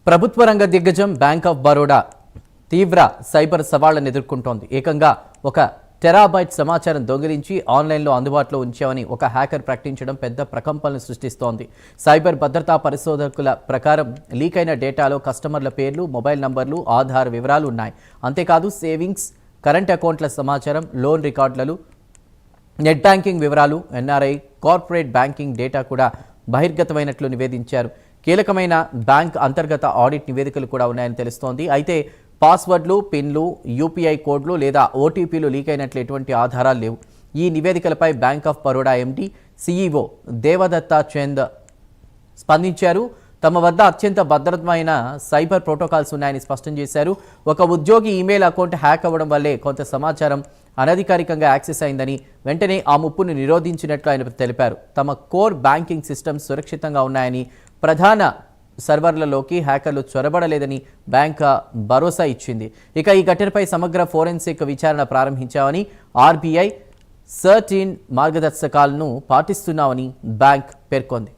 ప్రభుత్వ రంగ దిగ్గజం బ్యాంక్ ఆఫ్ బరోడా తీవ్ర సైబర్ సవాళ్లను ఎదుర్కొంటోంది. ఏకంగా 1 టెరాబైట్ సమాచారం దొంగిలించి ఆన్లైన్లో అందుబాటులో ఉంచామని ఒక హ్యాకర్ ప్రకటించడం పెద్ద ప్రకంపనలు సృష్టిస్తోంది. సైబర్ భద్రతా పరిశోధకుల ప్రకారం లీక్ అయిన డేటాలో కస్టమర్ల పేర్లు, మొబైల్ నంబర్లు, ఆధార్ వివరాలు ఉన్నాయి. అంతేకాదు సేవింగ్స్, కరెంట్ అకౌంట్ల సమాచారం, లోన్ రికార్డులు, నెట్ బ్యాంకింగ్ వివరాలు, ఎన్ఆర్ఐ, కార్పొరేట్ బ్యాంకింగ్ డేటా కూడా బహిర్గతమైనట్లు నివేదించారు. కీలకమైన బ్యాంక్ అంతర్గత ఆడిట్ నివేదికలు కూడా ఉన్నాయని తెలుస్తోంది. అయితే పాస్వర్డ్లు, పిన్లు, యూపీఐ కోడ్లు లేదా ఓటీపీలు లీక్ అయినట్లు ఎటువంటి ఆధారాలు లేవు. ఈ నివేదికలపై bank of Baroda MD, CEO Devadatta Chand స్పందించారు. తమ వద్ద అత్యంత భద్రతమైన సైబర్ ప్రోటోకాల్స్ ఉన్నాయని స్పష్టం చేశారు. ఒక ఉద్యోగి ఈమెయిల్ అకౌంట్ హ్యాక్ అవ్వడం వల్లే కొంత సమాచారం అనధికారికంగా యాక్సెస్ అయిందని, వెంటనే ఆ ముప్పును నిరోధించినట్లు ఆయన తెలిపారు. తమ కోర్ బ్యాంకింగ్ సిస్టమ్స్ సురక్షితంగా ఉన్నాయని, ప్రధాన సర్వర్లలోకి హ్యాకర్లు చొరబడలేదని బ్యాంక్ భరోసా ఇచ్చింది. ఇక ఈ ఘటనపై సమగ్ర ఫోరెన్సిక్ విచారణ ప్రారంభించామని, ఆర్బీఐ సర్టీన్ మార్గదర్శకాలను పాటిస్తున్నామని బ్యాంక్ పేర్కొంది.